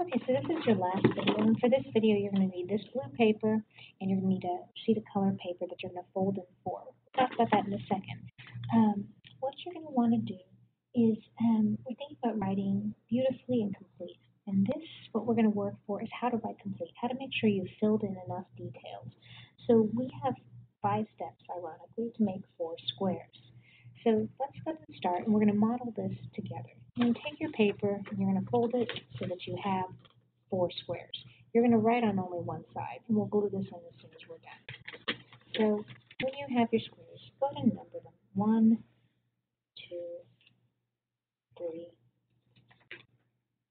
Okay, so this is your last video, and for this video, you're going to need this blue paper, and you're going to need a sheet of color paper that you're going to fold in four. We'll talk about that in a second. What you're going to want to do is we think about writing beautifully and complete. And this, what we're going to work for, is how to write complete, how to make sure you've filled in enough details. So we have 5 steps, ironically, to make 4 squares. So let's go and start, and we're going to model this together. You're going to take your paper, and you're going to fold it so that you have 4 squares. You're going to write on only one side, and we'll go to this one as soon as we're done. So when you have your squares, go ahead and number them. 1, 2, 3,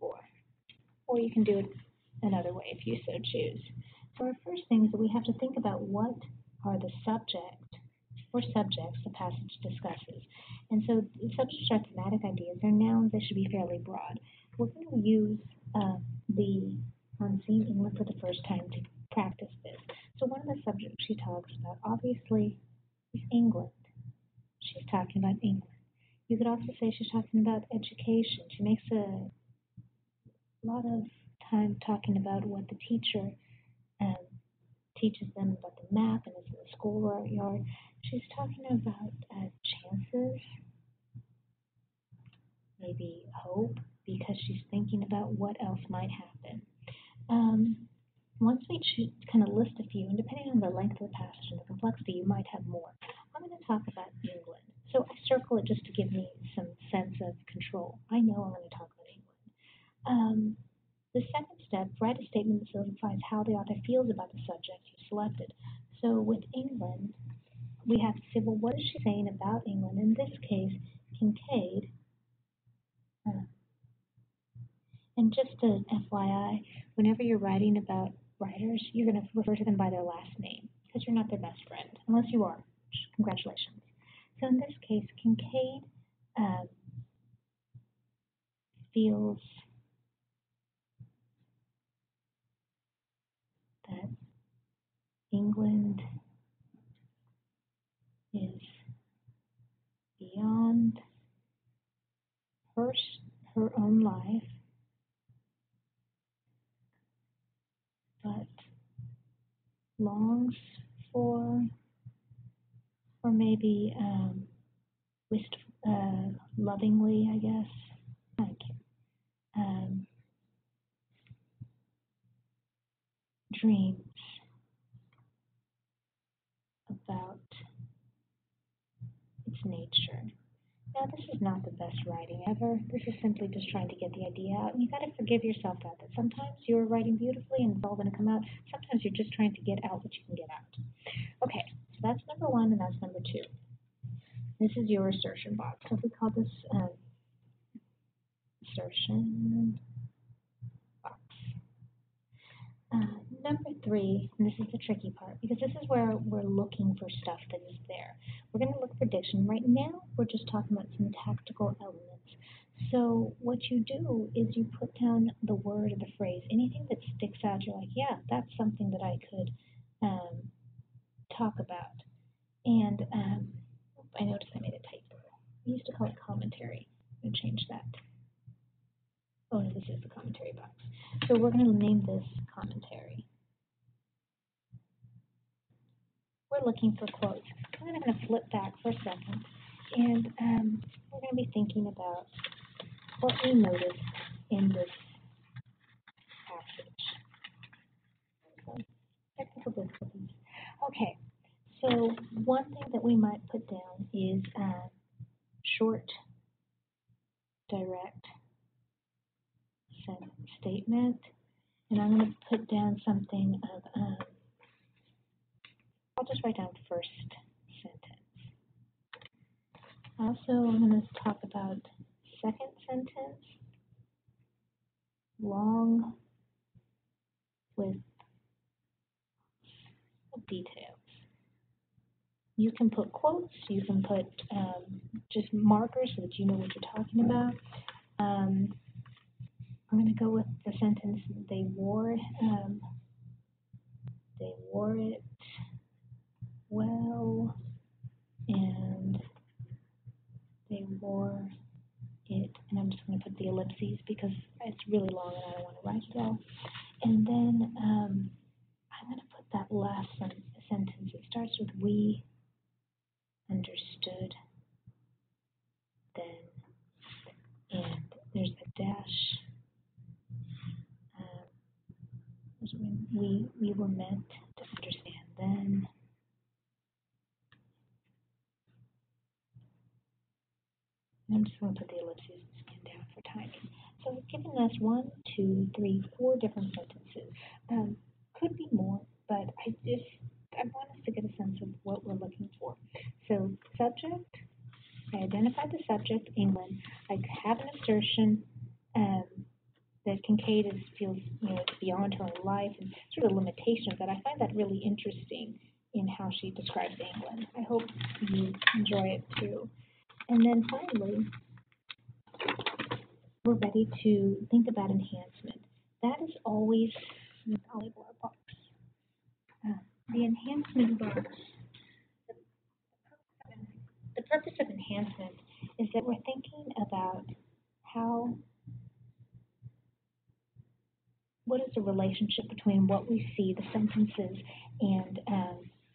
4. Or you can do it another way if you so choose. So our first thing is that we have to think about what are the subjects the passage discusses. And so the subjects are thematic ideas. They're nouns. They should be fairly broad. We're going to use the Unseen England for the first time to practice this. So one of the subjects she talks about, obviously, is England. She's talking about England. You could also say she's talking about education. She makes a lot of time talking about what the teacher teaches them about the map and is in the schoolyard. She's talking about chances, maybe hope, because she's thinking about what else might happen. Once we kind of list a few, and depending on the length of the passage and the complexity, you might have more. I'm going to talk about England. So I circle it just to give me some sense of control. I know I'm going to talk about England. The second step, write a statement that solidifies how the author feels about the subject you selected. So with England, we have to say, well, what is she saying about England? In this case, Kincaid. And just an FYI, whenever you're writing about writers, you're going to refer to them by their last name because you're not their best friend, unless you are. Congratulations. So in this case, Kincaid feels that England is beyond her own life, but longs for, or maybe lovingly, I guess. Thank you. Dreams about its nature. Now, this is not the best writing ever. This is simply just trying to get the idea out. And you got to forgive yourself for that. Sometimes you're writing beautifully and it's all going to come out. Sometimes you're just trying to get out what you can get out. Okay, so that's number 1 and that's number 2. This is your assertion box. So if we call this assertion box. Number 3, and this is the tricky part, because this is where we're looking for stuff that is there. We're going to look for diction. Right now, we're just talking about syntactical elements. So what you do is you put down the word or the phrase, anything that sticks out, you're like, yeah, that's something that I could talk about. And I noticed I made a typo. I used to call it commentary. I'm going to change that. Oh, no, this is the commentary box. So we're going to name this commentary. We're looking for quotes. I'm going to flip back for a second, and we're going to be thinking about what we noticed in this passage. So, technical difficulties. Okay, so one thing that we might put down is short, direct statement, and I'm going to put down something of, I'll just write down first sentence. Also, I'm going to talk about second sentence, long with details. You can put quotes, you can put just markers so that you know what you're talking about. I'm going to go with the sentence, they wore it well, and they wore it, and I'm just going to put the ellipses because it's really long and I don't want to still. And then I'm going to put that last sentence. It starts with we understood then, and there's a dash. We were meant to understand then. And I'm just going to put the ellipses and scan down for timing. So it's given us 1, 2, 3, 4 different sentences. Could be more, but I want us to get a sense of what we're looking for. So subject, I identified the subject, England. I have an assertion that Kincaid feels, it's beyond her own life and sort of limitations. That I find that really interesting in how she describes England. I hope you enjoy it too. And then finally, we're ready to think about enhancement. That is always with all of our box. The enhancement box, the purpose of enhancement is that we're thinking about what is the relationship between what we see, the sentences, and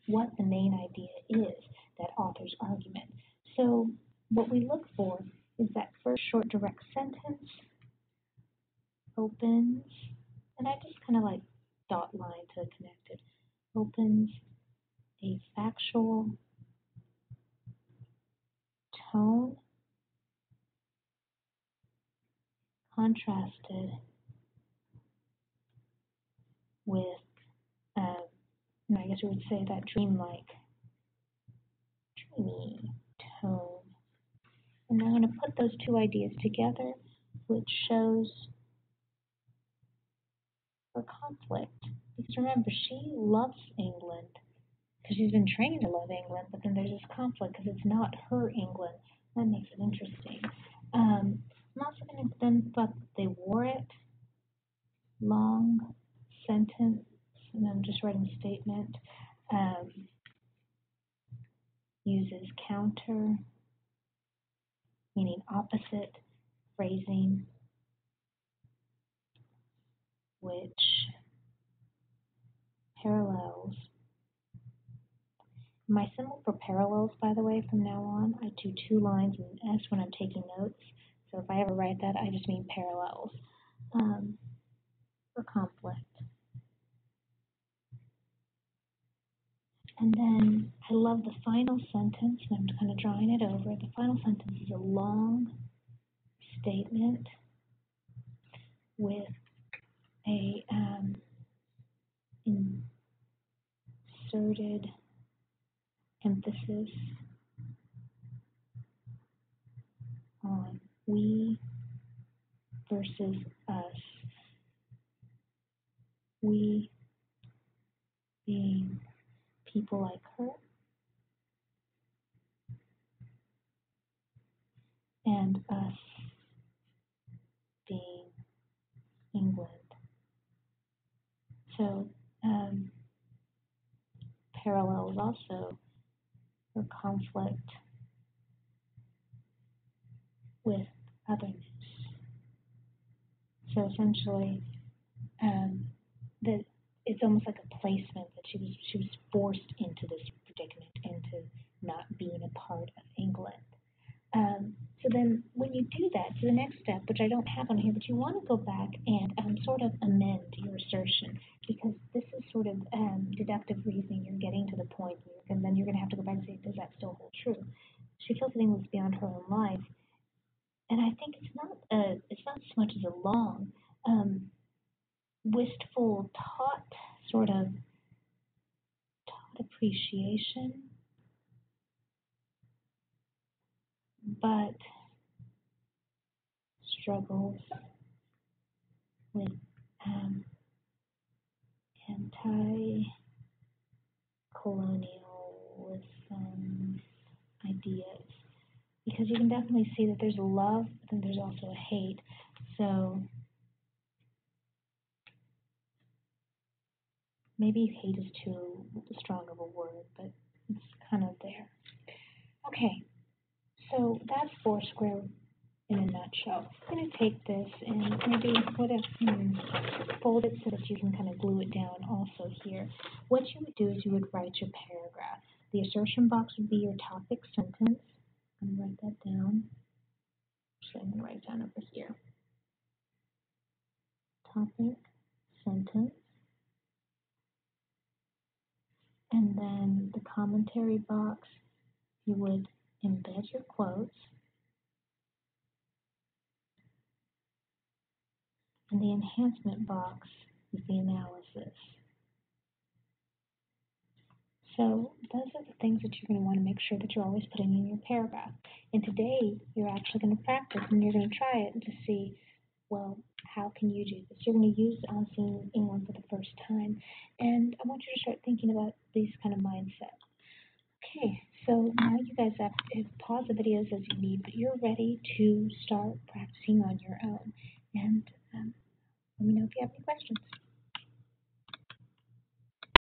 what the main idea is, that author's argument. So what we look for is that first short direct sentence opens, and I just kind of like dot line to connect it, opens a factual tone contrasted with, I guess we would say that dreamy tone. And I'm going to put those two ideas together, which shows her conflict. Because remember, she loves England because she's been trained to love England, but then there's this conflict because it's not her England. That makes it interesting. I'm also going to then put they wore it, long sentence, and I'm just writing statement, uses counter, meaning opposite, phrasing, which parallels. My symbol for parallels, by the way, from now on, I do 2 lines and an S when I'm taking notes. So if I ever write that, I just mean parallels. For conflict. And then I love the final sentence, and I'm just kind of drawing it over. The final sentence is a long statement with a inserted emphasis on we versus us. We being people like her, and us being England. So parallels also her conflict with otherness. So essentially, that it's almost like a placement that she was forced into this predicament, into not being a part of England. So then when you do that, so the next step, which I don't have on here, but you want to go back and sort of amend your assertion, because this is sort of deductive reasoning. You're getting to the point, and then you're going to have to go back and say, does that still hold true? She feels that England's beyond her own life, and I think it's not so much as a long, wistful, sort of taught appreciation, but struggles with anti-colonialism ideas, because you can definitely see that there's a love, but then there's also a hate. So maybe hate is too strong of a word, but it's kind of there. Okay, so that's Foursquare in a nutshell. I'm going to take this and maybe fold it so that you can kind of glue it down also here. What you would do is you would write your paragraph. The assertion box would be your topic sentence. I'm going to write that down. Actually, I'm going to write it down over here. Topic, sentence. And then the commentary box, you would embed your quotes. And the enhancement box is the analysis. So those are the things that you're going to want to make sure that you're always putting in your paragraph. And today, you're actually going to practice and you're going to try it to see, well, how can you do this? You're going to use Unseen England for the first time. And I want you to start thinking about these kind of mindsets. Okay, so now you guys have pause the videos as you need, but you're ready to start practicing on your own. And let me know if you have any questions.